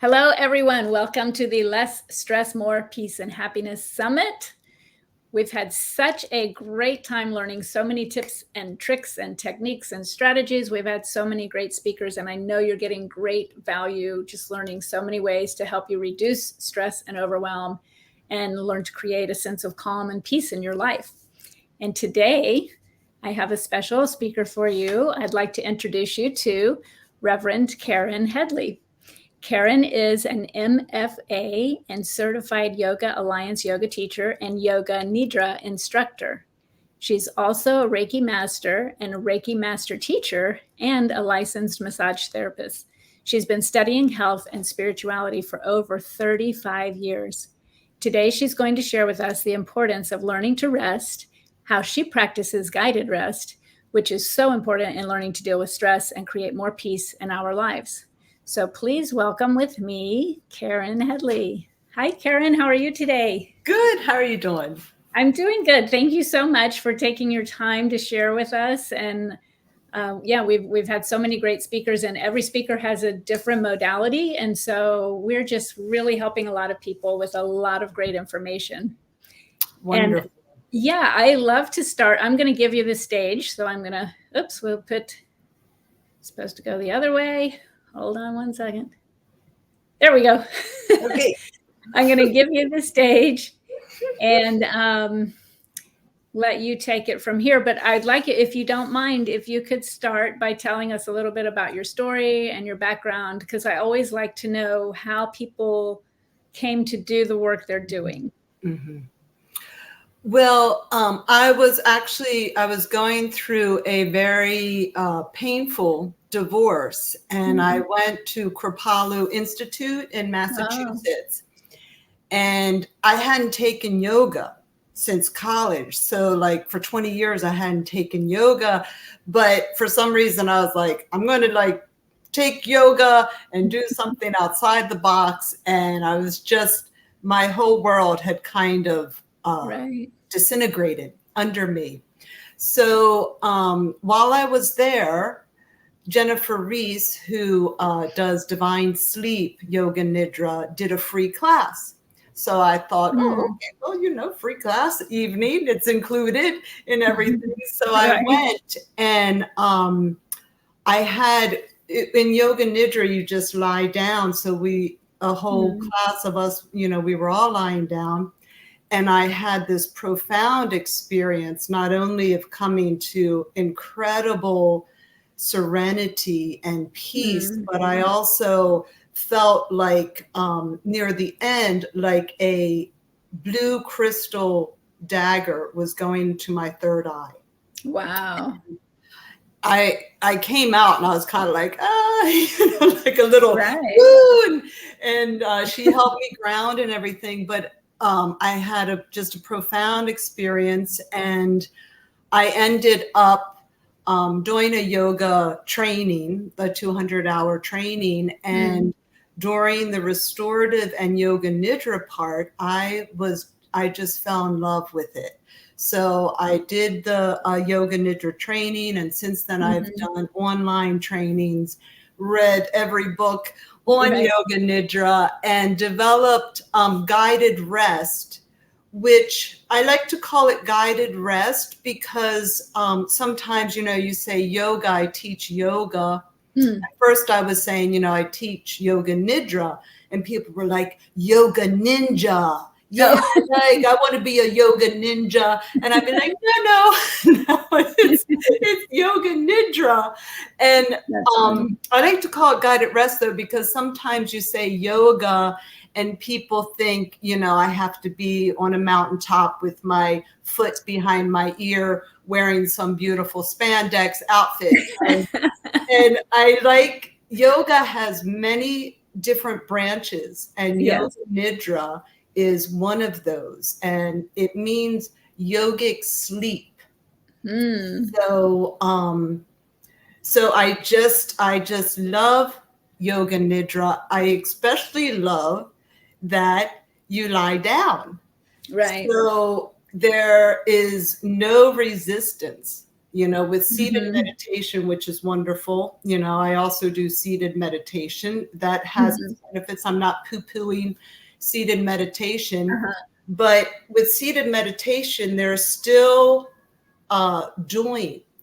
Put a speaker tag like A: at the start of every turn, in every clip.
A: Hello, everyone. Welcome to the Less Stress, More Peace and Happiness Summit. We've had such a great time learning so many tips and tricks and techniques and strategies. We've had so many great speakers, and I know you're getting great value just learning so many ways to help you reduce stress and overwhelm and learn to create a sense of calm and peace in your life. And today, I have a special speaker for you. I'd like to introduce you to Reverend Karen Hedley. Karen is an MFA and certified Yoga Alliance yoga teacher and Yoga Nidra instructor. She's also a Reiki master and a Reiki master teacher and a licensed massage therapist. She's been studying health and spirituality for over 35 years. Today, she's going to share with us the importance of learning to rest, how she practices guided rest, which is so important in learning to deal with stress and create more peace in our lives. So please welcome with me, Karen Hedley. Hi, Karen. How are you today?
B: Good. How are you doing?
A: I'm doing good. Thank you so much for taking your time to share with us. And we've had so many great speakers, and every speaker has a different modality. And so we're just really helping a lot of people with a lot of great information.
B: Wonderful.
A: And I love to start. I'm going to give you the stage. So I'm going to, supposed to go the other way. Hold on one second. There we go.
B: Okay.
A: I'm going to give you the stage and let you take it from here. But I'd like it, if you don't mind, if you could start by telling us a little bit about your story and your background, because I always like to know how people came to do the work they're doing.
B: Mm-hmm. Well, I was going through a very painful divorce, and I went to Kripalu Institute in Massachusetts, and I hadn't taken yoga since college. So like for 20 years, I hadn't taken yoga, but for some reason I was like, I'm going to take yoga and do something outside the box. And I was my whole world had kind of disintegrated under me. So while I was there, Jennifer Reese, who does Divine Sleep, Yoga Nidra, did a free class. So I thought, free class evening, it's included in everything. So I went, and I had, in Yoga Nidra, you just lie down. So a whole class of us, we were all lying down. And I had this profound experience, not only of coming to incredible serenity and peace, but I also felt like near the end, like a blue crystal dagger was going to my third eye.
A: Wow.
B: I came out and I was kind of like, like a little wound. And she helped me ground and everything. But I had just a profound experience, and I ended up doing a yoga training, the 200-hour training. And during the restorative and Yoga Nidra part, I just fell in love with it. So I did the Yoga Nidra training, and since then I've done online trainings, read every book on Yoga Nidra, and developed guided rest, which I like to call it guided rest because sometimes, you say yoga, I teach yoga. At first I was saying, I teach Yoga Nidra, and people were like, yoga ninja. Yeah, like I want to be a yoga ninja. And I'd be like, no, it's Yoga Nidra. And I like to call it guided rest, though, because sometimes you say yoga and people think, I have to be on a mountaintop with my foot behind my ear wearing some beautiful spandex outfit. And I like, yoga has many different branches, and Yoga Nidra is one of those, and it means yogic sleep. So I just love Yoga Nidra. I especially love that you lie down.
A: Right.
B: So there is no resistance with seated meditation, which is wonderful. I also do seated meditation that has its benefits. I'm not poo-pooing seated meditation, but with seated meditation, there's still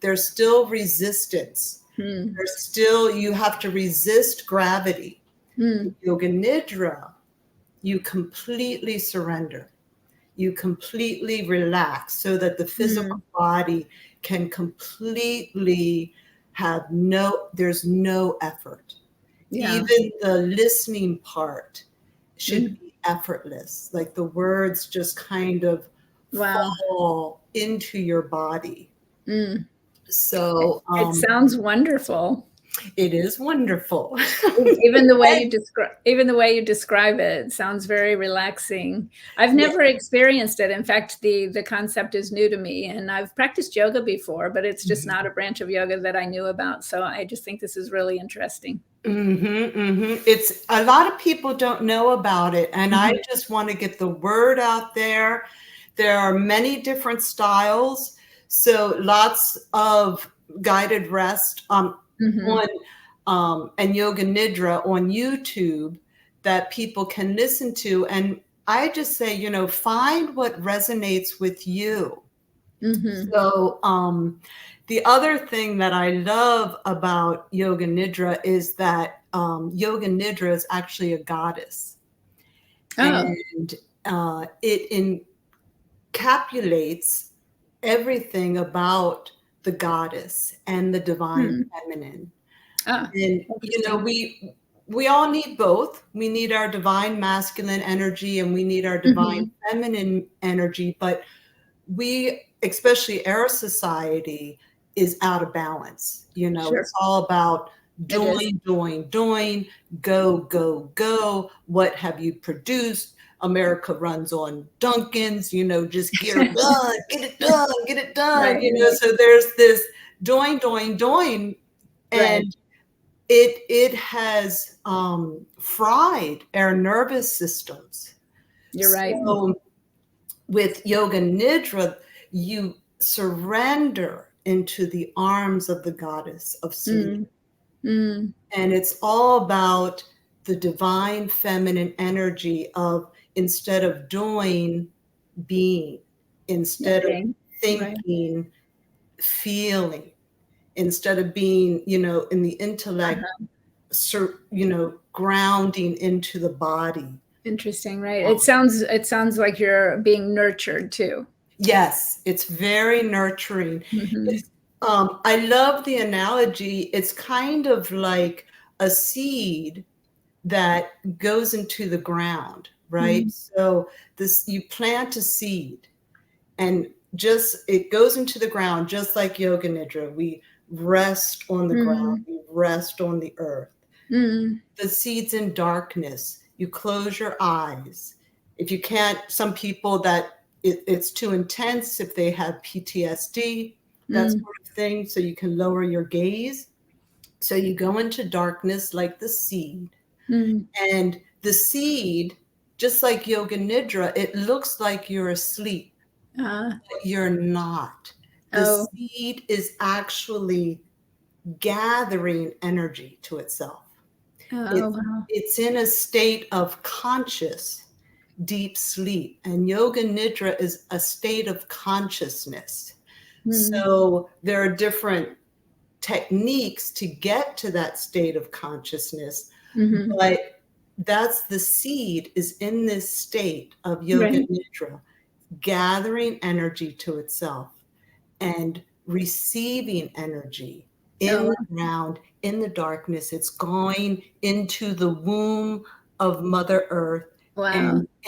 B: there's still resistance. There's still, you have to resist gravity. Yoga Nidra, you completely surrender. You completely relax so that the physical body can completely there's no effort. Even the listening part should be effortless. Like the words just kind of fall into your body. So
A: it sounds wonderful.
B: It is wonderful.
A: Even the way you describe it sounds very relaxing. I've never experienced it. In fact, the concept is new to me, and I've practiced yoga before, but it's just not a branch of yoga that I knew about. So I just think this is really interesting.
B: It's a lot of people don't know about it, and I just want to get the word out there. There are many different styles, so lots of guided rest on and Yoga Nidra on YouTube that people can listen to. And I just say, find what resonates with you. So the other thing that I love about Yoga Nidra is that Yoga Nidra is actually a goddess. And it encapsulates everything about the goddess and the divine feminine. And, we all need both. We need our divine masculine energy and we need our divine feminine energy. But especially our society, is out of balance. It's all about doing, go, go, go. What have you produced? America runs on Dunkins, just get it done, get it done, get it done. So there's this doing. And it has fried our nervous systems.
A: You're right.
B: So with Yoga Nidra, you surrender into the arms of the goddess of sleep. And it's all about the divine feminine energy of, instead of doing, being, instead of thinking, feeling, instead of being, in the intellect, grounding into the body.
A: Interesting, right? It sounds like you're being nurtured too.
B: Yes, it's very nurturing. I love the analogy. It's kind of like a seed that goes into the ground, right? So you plant a seed and it goes into the ground, just like Yoga Nidra. We rest on the ground, we rest on the earth. The seed's in darkness. You close your eyes. If you can't, some people that it's too intense, if they have PTSD, that sort of thing, so you can lower your gaze. So you go into darkness like the seed. And the seed, just like Yoga Nidra, it looks like you're asleep, but you're not. The seed is actually gathering energy to itself. It's in a state of conscious deep sleep, and Yoga Nidra is a state of consciousness. So there are different techniques to get to that state of consciousness, but that's the seed is in this state of Yoga Nidra, gathering energy to itself and receiving energy in the ground, in the darkness. It's going into the womb of Mother Earth.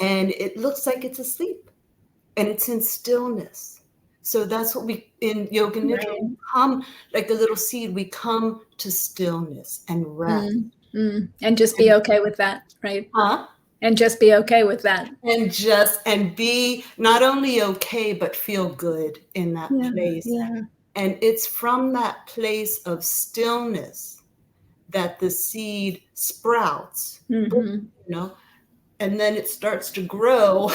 B: And it looks like it's asleep, and it's in stillness. So that's what we, in Yoga Nidra, we come like a little seed. We come to stillness and rest.
A: And just be okay with that, right? And just be okay with that.
B: And be not only okay, but feel good in that place. And it's from that place of stillness that the seed sprouts, and then it starts to grow.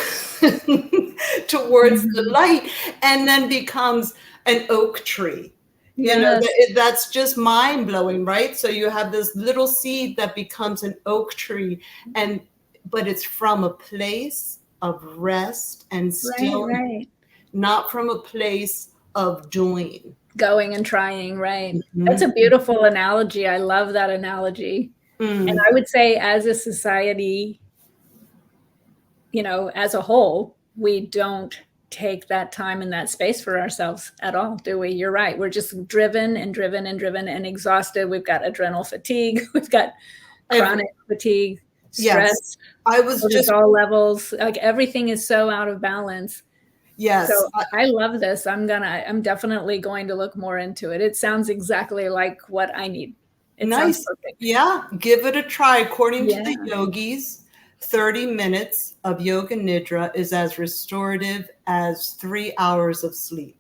B: towards the light, and then becomes an oak tree. You know, that's just mind blowing, right? So you have this little seed that becomes an oak tree, but it's from a place of rest and stillness, not from a place of doing.
A: Going and trying, right? That's a beautiful analogy. I love that analogy. And I would say as a society, you know, as a whole, we don't take that time and that space for ourselves at all, do we? You're right. We're just driven and exhausted. We've got adrenal fatigue. We've got chronic fatigue, stress,
B: yes. I was just
A: all levels. Like everything is so out of balance.
B: Yes.
A: So I love this. I'm definitely going to look more into it. It sounds exactly like what I need. It sounds perfect.
B: Yeah. Give it a try. According to the yogis, 30 minutes of Yoga Nidra is as restorative as 3 hours of sleep.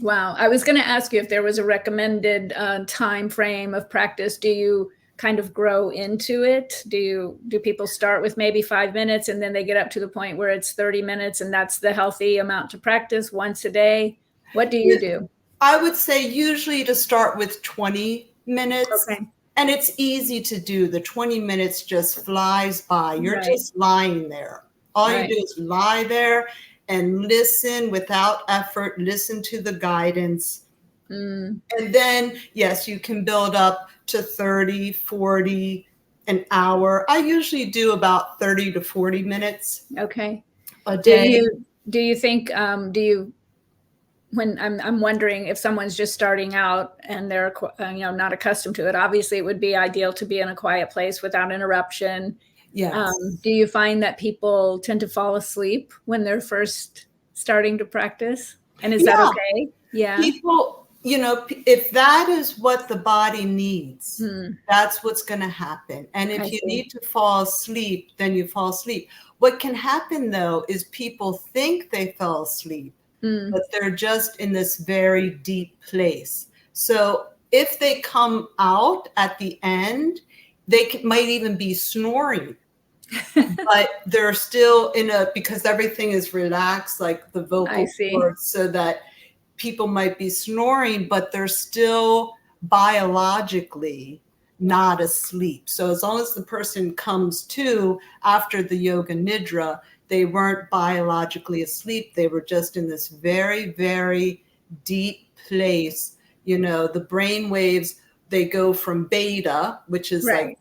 A: Wow. I was going to ask you if there was a recommended time frame of practice. Do you kind of grow into it? Do people start with maybe 5 minutes and then they get up to the point where it's 30 minutes and that's the healthy amount to practice once a day? What do you do?
B: I would say usually to start with 20 minutes.
A: Okay.
B: And it's easy to do. The 20 minutes just flies by. You're just lying there. All you do is lie there and listen without effort, listen to the guidance. And then, yes, you can build up to 30, 40, an hour. I usually do about 30 to 40 minutes a day.
A: Do you think, when I'm wondering if someone's just starting out and they're, not accustomed to it, obviously it would be ideal to be in a quiet place without interruption.
B: Yes.
A: Do you find that people tend to fall asleep when they're first starting to practice? And is that okay? Yeah.
B: People, if that is what the body needs, that's what's going to happen. And if you need to fall asleep, then you fall asleep. What can happen, though, is people think they fell asleep, but they're just in this very deep place. So if they come out at the end, they might even be snoring. But they're still because everything is relaxed, like the vocal cords, so that people might be snoring, but they're still biologically not asleep. So as long as the person comes to after the Yoga Nidra, they weren't biologically asleep. They were just in this very, very deep place. The brain waves, they go from beta, which is like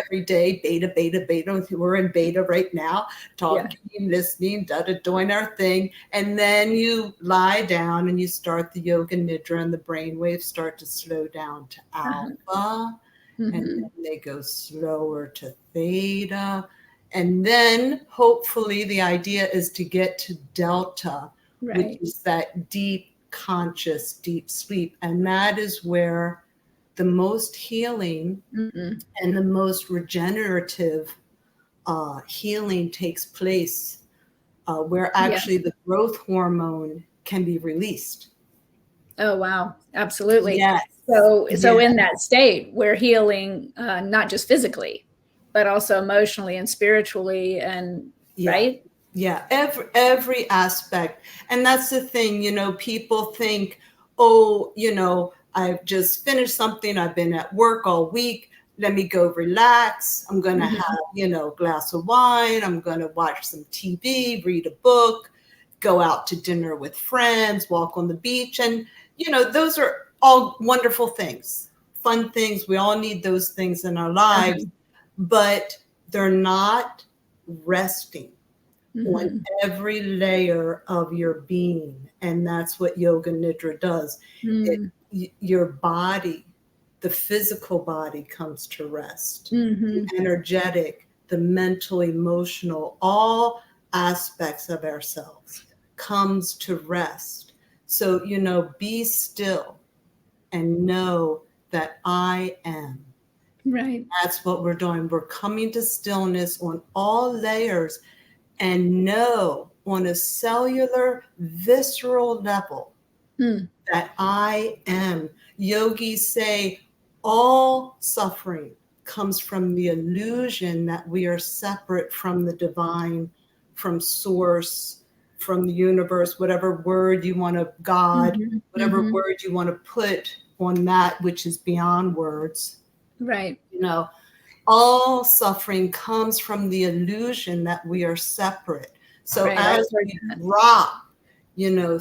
B: every day, beta, beta, beta. We're in beta right now, talking, listening, doing our thing. And then you lie down and you start the Yoga Nidra and the brain waves start to slow down to alpha. And then they go slower to theta. And then hopefully the idea is to get to delta, which is that deep conscious, deep sleep. And that is where the most healing and the most regenerative healing takes place, where actually the growth hormone can be released.
A: Oh, wow. Absolutely.
B: Yes.
A: So in that state, we're healing, not just physically, but also emotionally and spiritually right?
B: Yeah. Every aspect. And that's the thing, people think, oh, I've just finished something. I've been at work all week. Let me go relax. I'm going to have, a glass of wine. I'm going to watch some TV, read a book, go out to dinner with friends, walk on the beach. And, those are all wonderful things, fun things. We all need those things in our lives, but they're not resting on every layer of your being. And that's what Yoga Nidra does. Your body, the physical body comes to rest. The energetic, the mental, emotional, all aspects of ourselves comes to rest. So, be still and know that I am.
A: Right.
B: That's what we're doing. We're coming to stillness on all layers and know on a cellular, visceral level that I am. Yogis say all suffering comes from the illusion that we are separate from the divine, from source, from the universe, whatever word you want to, God, whatever word you want to put on that which is beyond words.
A: Right.
B: You know, all suffering comes from the illusion that we are separate. So as we drop, you know,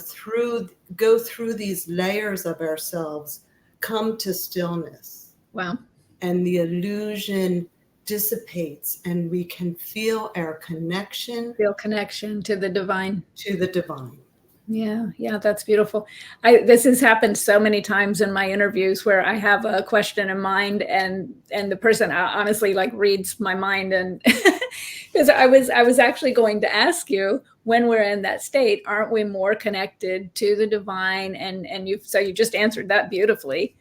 B: go through these layers of ourselves, come to stillness.
A: Wow.
B: And the illusion dissipates and we can feel our connection.
A: Feel connection to the divine.
B: To the divine.
A: Yeah, yeah, that's beautiful. This has happened so many times in my interviews where I have a question in mind, and the person honestly like reads my mind, and because I was actually going to ask you, when we're in that state, aren't we more connected to the divine? And you just answered that beautifully.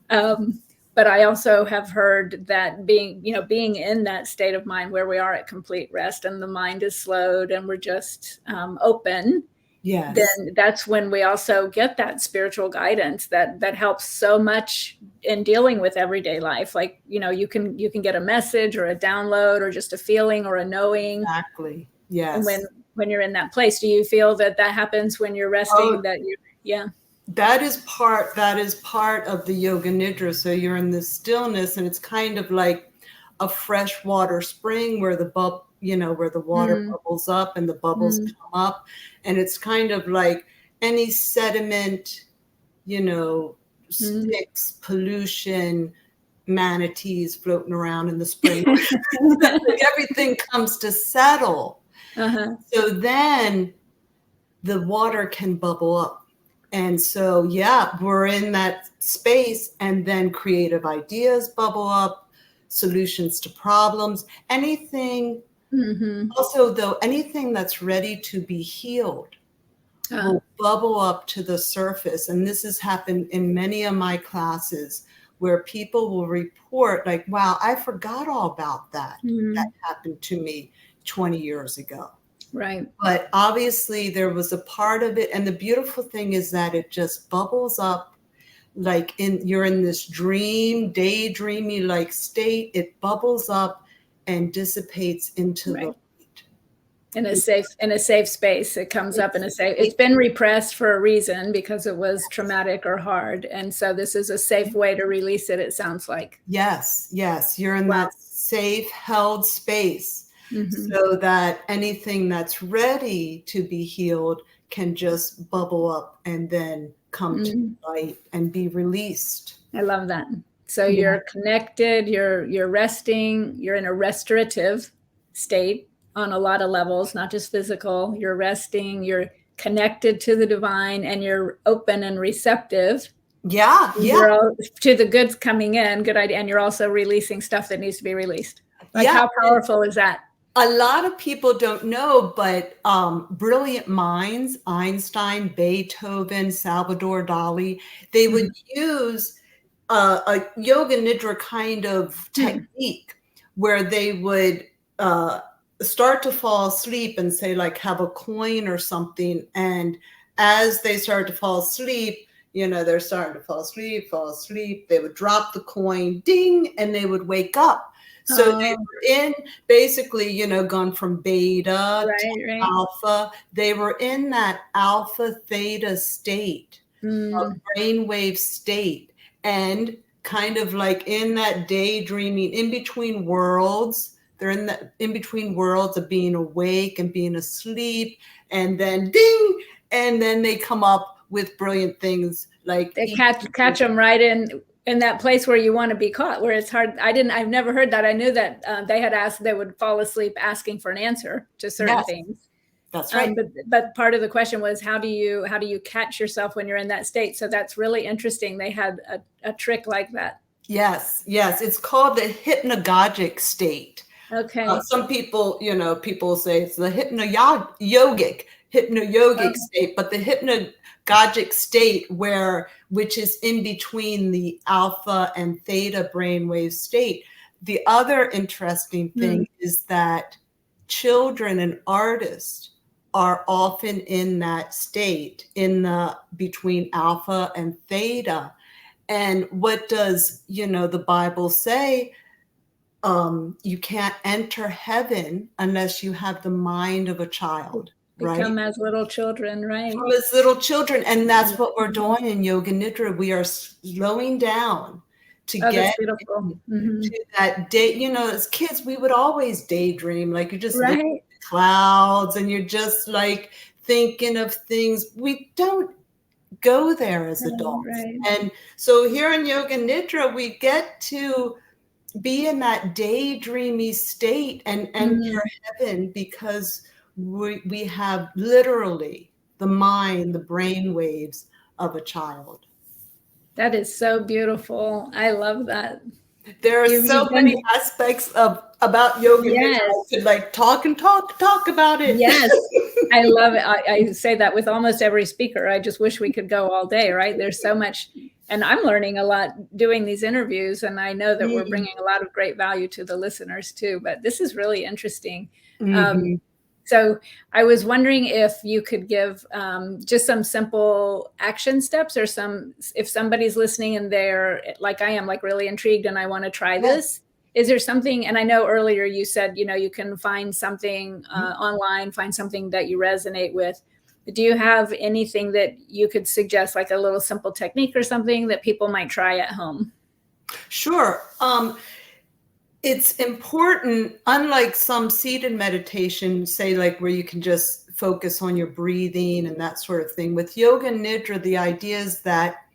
A: But I also have heard that being in that state of mind where we are at complete rest and the mind is slowed and we're just open.
B: Yes.
A: Then that's when we also get that spiritual guidance that helps so much in dealing with everyday life. Like, you know, you can get a message or a download or just a feeling or a knowing.
B: Exactly. Yes.
A: And when you're in that place, do you feel that happens when you're resting?
B: That is part of the Yoga Nidra. So you're in this stillness, and it's kind of like a freshwater spring where the water bubbles up and the bubbles come up. And it's kind of like any sediment, you know, sticks, pollution, manatees floating around in the spring. Everything comes to settle. So then the water can bubble up. And so, yeah, we're in that space, and then creative ideas bubble up, solutions to problems, anything. Also, though, anything that's ready to be healed will bubble up to the surface. And this has happened in many of my classes where people will report like, wow, I forgot all about that. That happened to me 20 years ago.
A: Right.
B: But obviously there was a part of it. And the beautiful thing is that it just bubbles up like you're in this daydreamy like state. It bubbles up and dissipates into the light.
A: In a safe space. It comes up in a safe. It's been repressed for a reason because it was traumatic or hard. And so this is a safe way to release it, it sounds like.
B: Yes. You're in that safe, held space. So that anything that's ready to be healed can just bubble up and then come to light and be released.
A: I love that. So you're connected, you're resting, you're in a restorative state on a lot of levels, not just physical. You're resting, you're connected to the divine, and you're open and receptive.
B: Yeah.
A: To the goods coming in, good idea. And you're also releasing stuff that needs to be released. How powerful is that?
B: A lot of people don't know, but brilliant minds, Einstein, Beethoven, Salvador Dali, they would use a Yoga Nidra kind of technique where they would start to fall asleep and say, like, have a coin or something. And as they start to fall asleep, you know, they're starting to fall asleep. They would drop the coin, ding, and they would wake up. So they were in basically, you know, gone from beta to alpha. They were in that alpha theta state, a brainwave state, and kind of like in that daydreaming, in between worlds. They're in the in between worlds of being awake and being asleep, and then ding, and then they come up with brilliant things like
A: they catch them right in that place where you want to be caught, where it's hard. I've never heard that. I knew that they would fall asleep asking for an answer to certain things.
B: That's right.
A: But part of the question was, how do you catch yourself when you're in that state? So that's really interesting. They had a trick like that.
B: Yes. It's called the hypnagogic state.
A: Okay.
B: Some people, you know, say it's the hypnagogic state, but the hypnagogic state which is in between the alpha and theta brainwave state. The other interesting thing is that children and artists are often in that state, in the between alpha and theta. And what does, you know, the Bible say? You can't enter heaven unless you have the mind of a child. right?
A: Become as little children, right?
B: From as little children. And that's what we're doing in Yoga Nidra. We are slowing down to get to that day. You know, as kids, we would always daydream, like you're just looking at the clouds and you're just like thinking of things. We don't go there as adults. And so here in Yoga Nidra, we get to be in that daydreamy state and enter heaven, because we have literally the mind, the brain waves of a child.
A: That is so beautiful. I love that.
B: There are so many aspects about Yoga Nidra. I could like talk about it.
A: Yes, I love it. I say that with almost every speaker. I just wish we could go all day, right? There's so much, and I'm learning a lot doing these interviews, and I know that we're bringing a lot of great value to the listeners too, but this is really interesting. So I was wondering if you could give just some simple action steps, or if somebody's listening and they're like I am, like really intrigued and I want to try this. Is there something, and I know earlier you said, you can find something online, find something that you resonate with. Do you have anything that you could suggest, like a little simple technique or something that people might try at home?
B: Sure. It's important, unlike some seated meditation, say like where you can just focus on your breathing and that sort of thing. With Yoga Nidra, the idea is that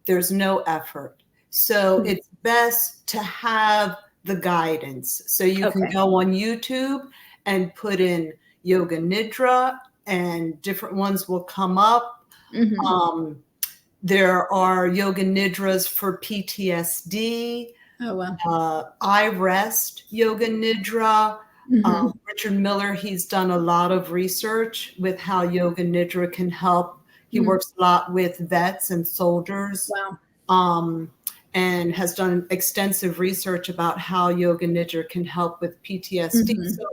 B: there's no effort. So it's best to have the guidance. So you can go on YouTube and put in Yoga Nidra and different ones will come up. There are Yoga Nidras for PTSD.
A: Oh, wow.
B: I Rest Yoga Nidra. Richard Miller, he's done a lot of research with how Yoga Nidra can help. He works a lot with vets and soldiers.
A: Wow.
B: And has done extensive research about how Yoga Nidra can help with PTSD. So,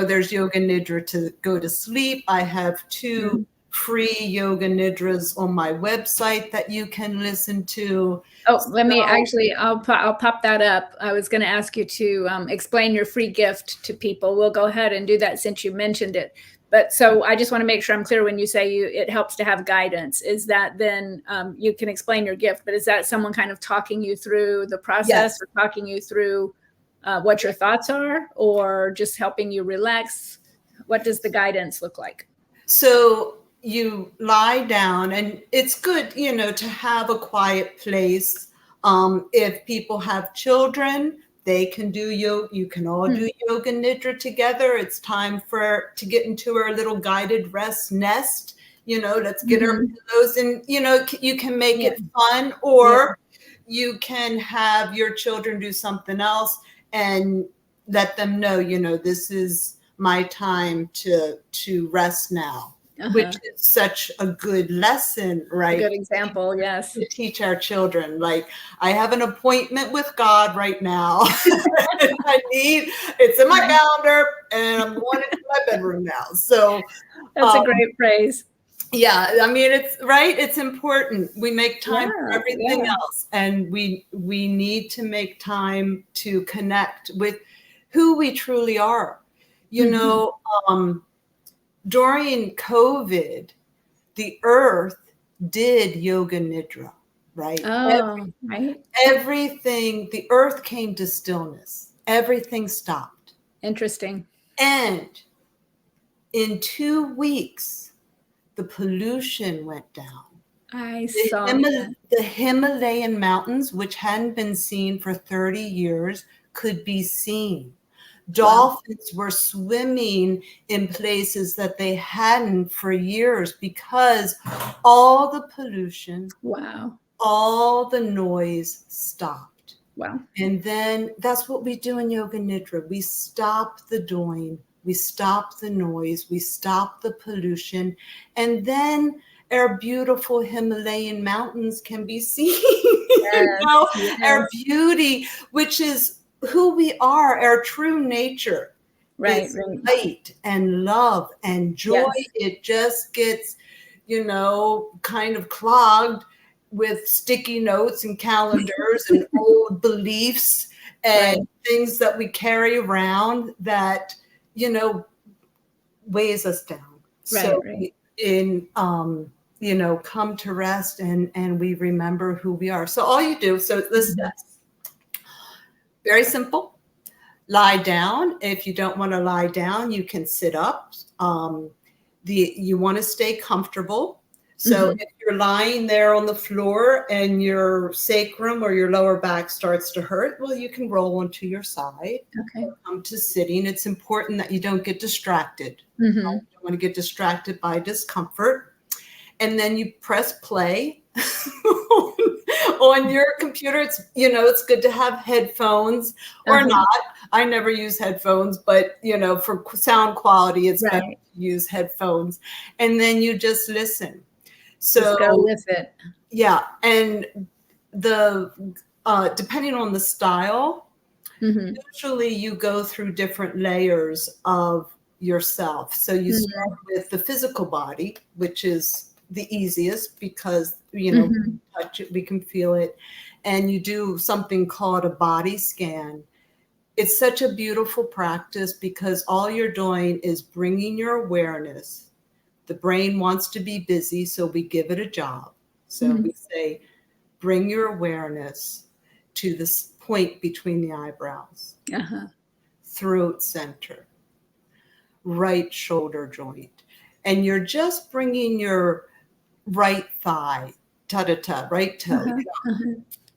B: there's Yoga Nidra to go to sleep. I have 2 free Yoga Nidras on my website that you can listen to.
A: Oh, let me actually, I'll pop that up. I was going to ask you to explain your free gift to people. We'll go ahead and do that since you mentioned it. But so I just want to make sure I'm clear when you say it helps to have guidance. Is that then you can explain your gift, but is that someone kind of talking you through the process, or talking you through what your thoughts are, or just helping you relax? What does the guidance look like?
B: So you lie down, and it's good, to have a quiet place. If people have children, they can do yoga. You can all do Yoga Nidra together. It's time to get into our little guided rest nest. Let's get our pillows, and you can make it fun, or you can have your children do something else and let them know, this is my time to rest now. Which is such a good lesson, right?
A: A good example, yes.
B: To teach our children. Like, I have an appointment with God right now. It's in my calendar, and I'm going into my bedroom now. So
A: that's a great phrase.
B: Yeah, I mean, it's important. We make time for everything else, and we need to make time to connect with who we truly are. During COVID, the earth did Yoga Nidra, right? Everything, the earth came to stillness. Everything stopped.
A: Interesting.
B: And in 2 weeks, the pollution went down.
A: I saw that.
B: The Himalayan mountains, which hadn't been seen for 30 years, could be seen. Dolphins were swimming in places that they hadn't for years, because all the pollution, all the noise stopped.
A: Wow.
B: And then that's what we do in Yoga Nidra. We stop the doing, we stop the noise, we stop the pollution, and then our beautiful Himalayan mountains can be seen. Our beauty, which is who we are, our true nature, right? Light and love and joy. It just gets, kind of clogged with sticky notes and calendars and old beliefs and things that we carry around that, weighs us down. So
A: Right.
B: come to rest and we remember who we are. So all you do, so this is very simple. Lie down. If you don't want to lie down, you can sit up. You want to stay comfortable. So if you're lying there on the floor and your sacrum or your lower back starts to hurt, well, you can roll onto your side.
A: Okay.
B: Come to sitting. It's important that you don't get distracted. You don't want to get distracted by discomfort. And then you press play on your computer. It's good to have headphones or not. I never use headphones, but for sound quality, it's better to use headphones. And then you just listen. So
A: just go with it.
B: Yeah. And depending on the style, usually you go through different layers of yourself. So you start with the physical body, which is the easiest because we can touch it, we can feel it, and you do something called a body scan. It's such a beautiful practice because all you're doing is bringing your awareness. The brain wants to be busy, so we give it a job. So we say, bring your awareness to this point between the eyebrows, throat center, right shoulder joint, and you're just bringing your right thigh, right toe,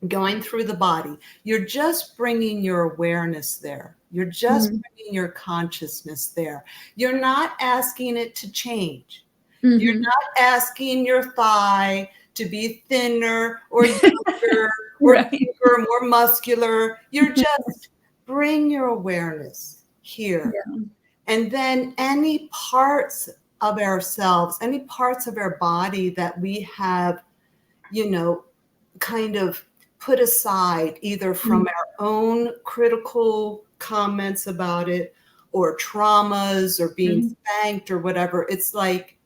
B: going through the body. You're just bringing your awareness there. You're just bringing your consciousness there. You're not asking it to change. You're not asking your thigh to be thinner or younger or bigger, more muscular. You're just bring your awareness here. Yeah. And then any parts of ourselves, any parts of our body that we have, kind of put aside either from our own critical comments about it or traumas or being spanked or whatever. It's like,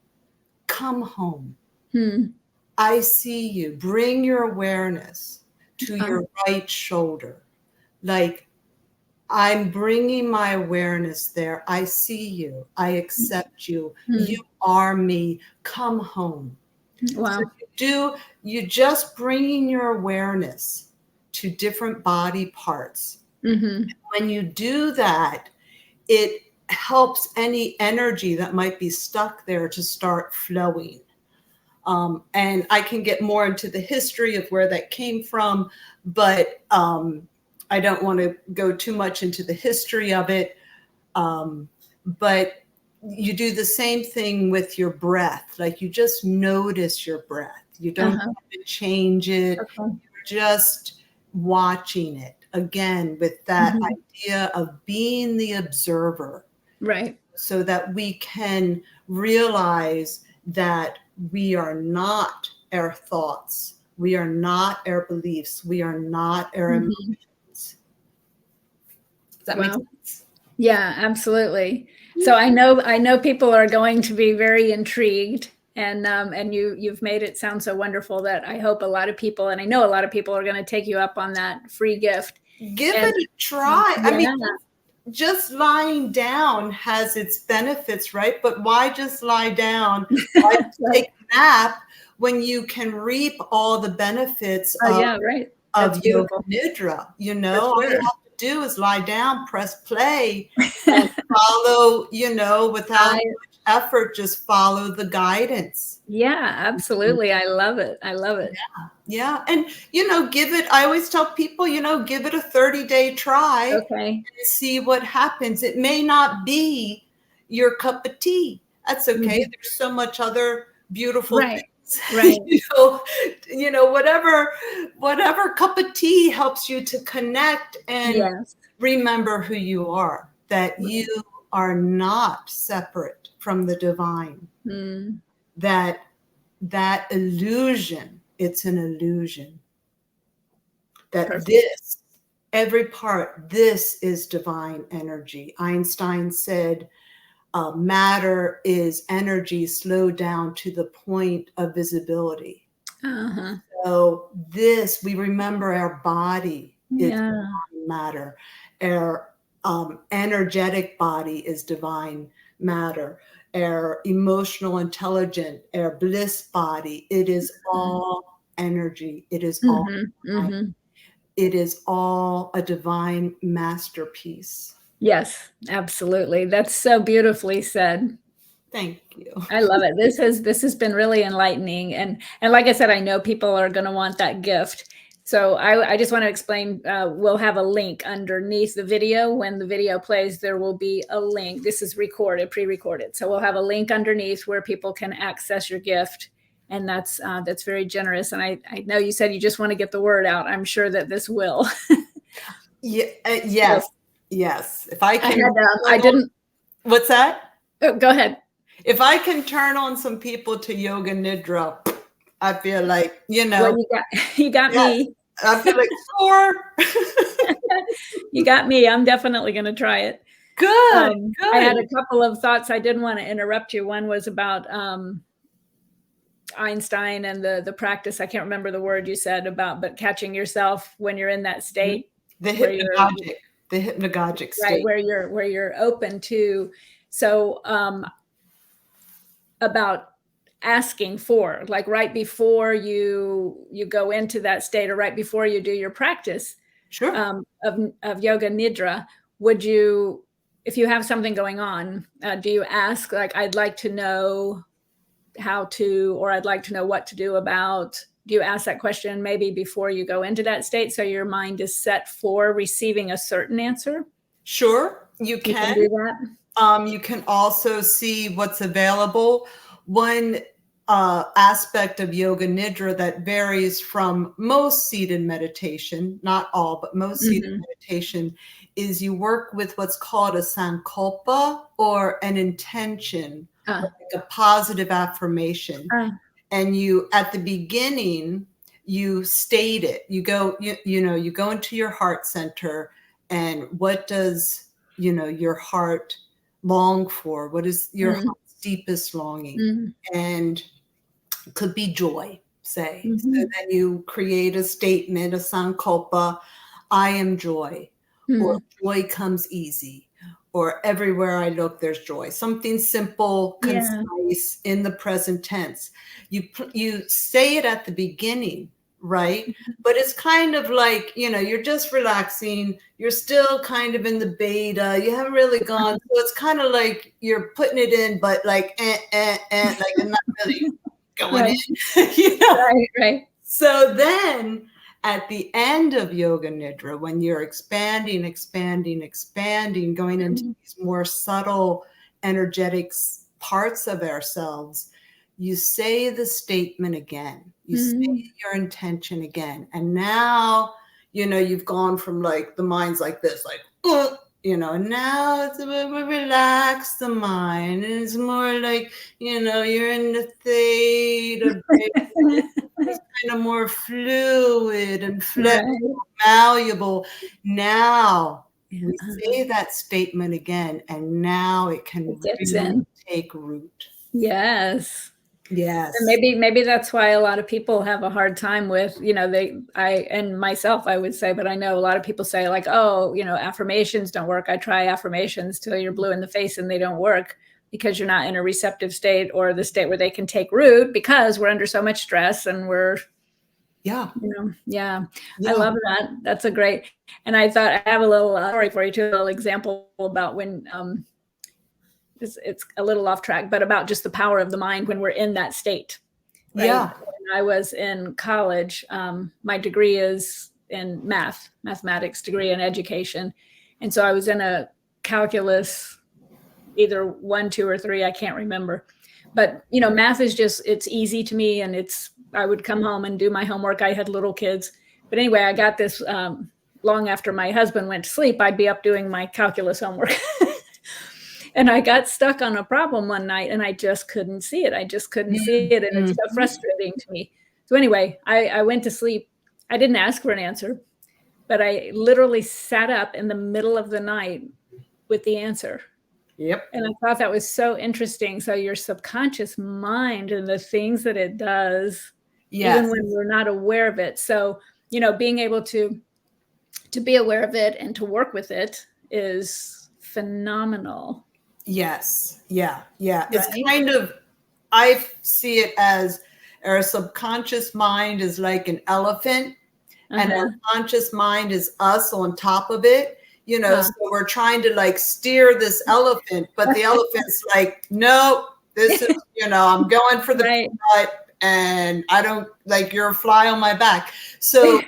B: come home. I see you. Bring your awareness to your right shoulder. Like, I'm bringing my awareness there. I see you. I accept you. You are me. Come home.
A: Wow.
B: So you just bringing your awareness to different body parts. When you do that, it helps any energy that might be stuck there to start flowing. And I can get more into the history of where that came from, but I don't want to go too much into the history of it. But you do the same thing with your breath. Like you just notice your breath. You don't have to change it. You're just watching it again with that idea of being the observer.
A: Right.
B: So that we can realize that we are not our thoughts. We are not our beliefs. We are not our emotions. Does that make sense?
A: Yeah, absolutely. So I know people are going to be very intrigued, and you've made it sound so wonderful that I hope a lot of people, and I know a lot of people, are going to take you up on that free gift.
B: Give it a try. I mean, just lying down has its benefits, right? But why just lie down? Why take a nap when you can reap all the benefits of Yoga Nidra? All you have to do is lie down, press play, and follow, without much effort, just follow the guidance.
A: Yeah, absolutely. I love it. I love it.
B: Yeah. And, I always tell people, give it a 30-day try and see what happens. It may not be your cup of tea. That's okay. There's so much other beautiful things.
A: Right.
B: Whatever cup of tea helps you to connect and remember who you are, that you are not separate from the divine. That illusion, it's an illusion. That every part, this is divine energy. Einstein said, matter is energy slowed down to the point of visibility. So we remember our body is divine matter. Our energetic body is divine matter. our emotional intelligence, our bliss body. It is all energy. It is all it is all a divine masterpiece.
A: Yes, absolutely. That's so beautifully said.
B: Thank you.
A: I love it. This has been really enlightening, and like I said, I know people are going to want that gift. So I just want to explain. We'll have a link underneath the video. When the video plays, there will be a link. This is recorded, pre-recorded. So we'll have a link underneath where people can access your gift, and that's very generous. And I know you said you just want to get the word out. I'm sure that this will.
B: Yeah. Yes. Yes. If I can,
A: I didn't.
B: What's that?
A: Oh, go ahead.
B: If I can turn on some people to Yoga Nidra, I feel like,
A: Well, you got me.
B: I feel like, sure.
A: You got me. I'm definitely going to try it.
B: Good.
A: I had a couple of thoughts. I didn't want to interrupt you. One was about Einstein and the practice. I can't remember the word you said about, but catching yourself when you're in that state.
B: The hypnagogic state.
A: Right, where you're open to. So about asking for, like right before you go into that state, or right before you do your practice of Yoga Nidra, would you, if you have something going on, do you ask, like, I'd like to know how to, or I'd like to know what to do about? Do you ask that question maybe before you go into that state, so your mind is set for receiving a certain answer?
B: Sure, you can
A: do that.
B: You can also see what's available. One aspect of Yoga Nidra that varies from most seated meditation, not all, but most seated meditation, is you work with what's called a sankalpa, or an intention, like a positive affirmation. And you, at the beginning, you state it. You go, you go into your heart center, and what does, your heart long for? What is your heart's deepest longing? And it could be joy, say. So then you create a statement, a sankalpa, I am joy, or joy comes easy, or everywhere I look, there's joy. Something simple, concise, in the present tense. You say it at the beginning, right? But it's kind of like, you're just relaxing. You're still kind of in the beta. You haven't really gone. So it's kind of like you're putting it in, but like, like I'm not really going in.
A: Right.
B: So then at the end of Yoga Nidra, when you're expanding, going into these more subtle energetic parts of ourselves, you say the statement again. You say your intention again. And now, you've gone from like the mind's like this, like, and now it's a bit more relaxed, the mind. And it's more like, you're in the theta. It's kind of more fluid and flexible, malleable. Now we say that statement again, and now it can really take root.
A: Yes.
B: Yes.
A: And maybe that's why a lot of people have a hard time with, and myself, I would say, but I know a lot of people say, like, oh, affirmations don't work. I try affirmations till you're blue in the face and they don't work, because you're not in a receptive state, or the state where they can take root, because we're under so much stress, and we're, I love that. That's a great, and I thought I have a little story for you too, a little example about when, it's a little off track, but about just the power of the mind when we're in that state. Right?
B: Yeah.
A: When I was in college, my degree is in mathematics degree in education. And so I was in a calculus, either 1, 2, or 3, I can't remember. But, math is just, it's easy to me. And I would come home and do my homework. I had little kids. But anyway, I got this long after my husband went to sleep, I'd be up doing my calculus homework. And I got stuck on a problem one night, and I just couldn't see it. And it's so frustrating to me. So anyway, I went to sleep. I didn't ask for an answer, but I literally sat up in the middle of the night with the answer.
B: Yep.
A: And I thought that was so interesting. So your subconscious mind and the things that it does, even when we're not aware of it. So, being able to be aware of it and to work with it is phenomenal.
B: Yes. Yeah. Yeah.
A: Right?
B: It's kind of, I see it as our subconscious mind is like an elephant, and our conscious mind is us on top of it. So we're trying to like steer this elephant, but the elephant's like, nope, this is, I'm going for the peanut, and I don't like, you're a fly on my back. So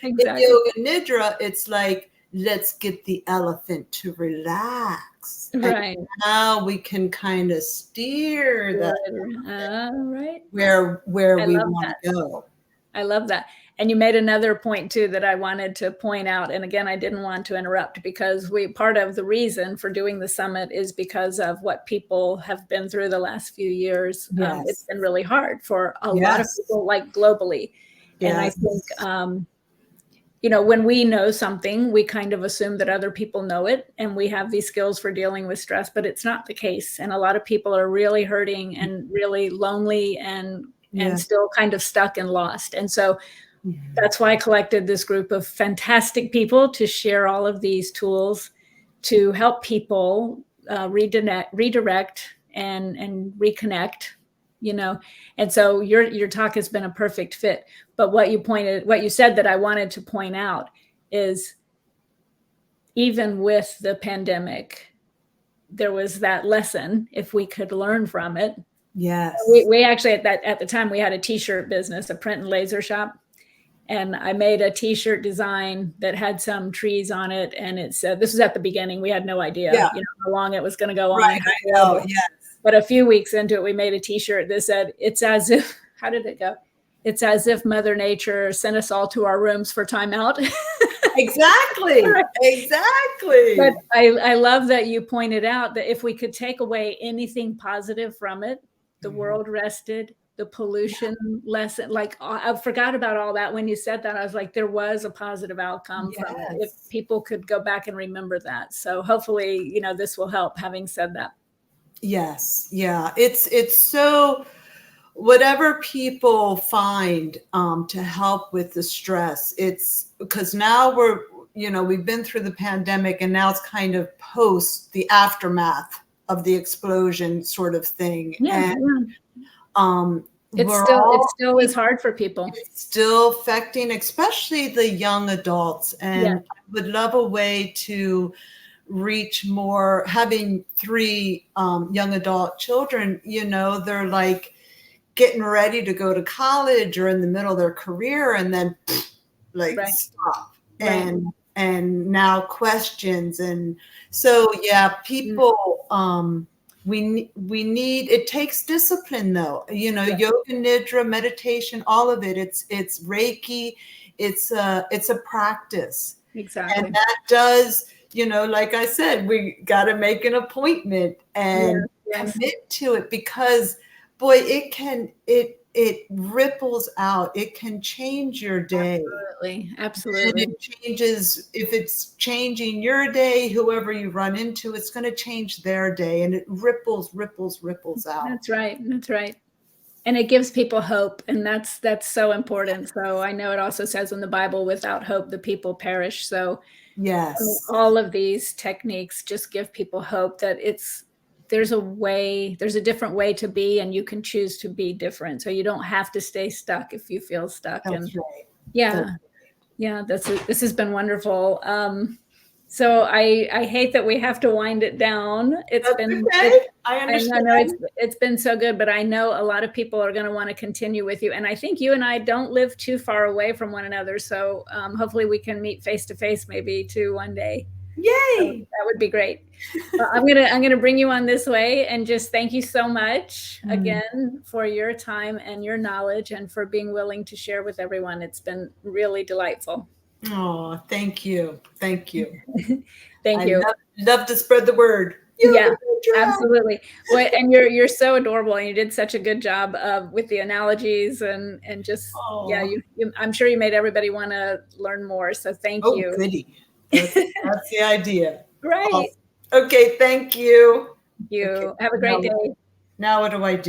B: in Yoga Nidra, it's like, let's get the elephant to relax.
A: Right.
B: And now we can kind of steer that
A: right.
B: where we want to go.
A: I love that. And you made another point too that I wanted to point out. And again, I didn't want to interrupt, because part of the reason for doing the summit is because of what people have been through the last few years.
B: Yes.
A: It's been really hard for a lot of people, like globally. And I think, when we know something, we kind of assume that other people know it, and we have these skills for dealing with stress, but it's not the case. And a lot of people are really hurting and really lonely and still kind of stuck and lost. And so that's why I collected this group of fantastic people to share all of these tools to help people redirect and reconnect, And so your talk has been a perfect fit. But what you said that I wanted to point out is, even with the pandemic, there was that lesson, if we could learn from it.
B: Yes.
A: We actually at the time we had a t-shirt business, a print and laser shop. And I made a t-shirt design that had some trees on it. And it said, this was at the beginning. We had no idea how long it was going to go on.
B: Right, I know, yes.
A: But a few weeks into it, we made a t-shirt that said, it's as if, how did it go? It's as if Mother Nature sent us all to our rooms for timeout.
B: Exactly. Exactly.
A: But I love that you pointed out that if we could take away anything positive from it, the world rested, the pollution lesson, like I forgot about all that when you said that. I was like, there was a positive outcome from it, if people could go back and remember that. So hopefully, this will help, having said that.
B: Yes. Yeah. It's so, whatever people find to help with the stress, it's because now we've been through the pandemic, and now it's kind of post the aftermath of the explosion sort of thing.
A: It still is hard for people.
B: It's still affecting, especially the young adults. And I would love a way to reach more. Having 3 young adult children, they're like getting ready to go to college or in the middle of their career, and then stop. And now questions. And so, people, we need, it takes discipline though, Yoga Nidra, meditation, all of it. It's Reiki. It's a practice.
A: Exactly.
B: And that does, like I said, we got to make an appointment and commit to it, because boy, it ripples out. It can change your day.
A: Absolutely.
B: And it changes, if it's changing your day, whoever you run into, it's going to change their day, and it ripples out.
A: That's right. And it gives people hope, and that's so important. So I know it also says in the Bible, without hope, the people perish. So all of these techniques just give people hope that there's a different way to be, and you can choose to be different. So you don't have to stay stuck if you feel stuck.
B: That's right.
A: This has been wonderful. So I hate that we have to wind it down.
B: I understand.
A: I know it's been so good, but I know a lot of people are going to want to continue with you. And I think you and I don't live too far away from one another. So hopefully we can meet face to face maybe too one day.
B: Yay!
A: So that would be great. I'm gonna bring you on this way, and just thank you so much again for your time and your knowledge, and for being willing to share with everyone. It's been really delightful.
B: Oh, thank you. Thank you.
A: Thank you.
B: Love to spread the word.
A: Absolutely. Well, and you're so adorable, and you did such a good job with the analogies and just I'm sure you made everybody want to learn more. So thank you.
B: Goody. That's the idea.
A: Right.
B: Awesome. Okay. Thank you.
A: Have a great day.
B: Now what do I do?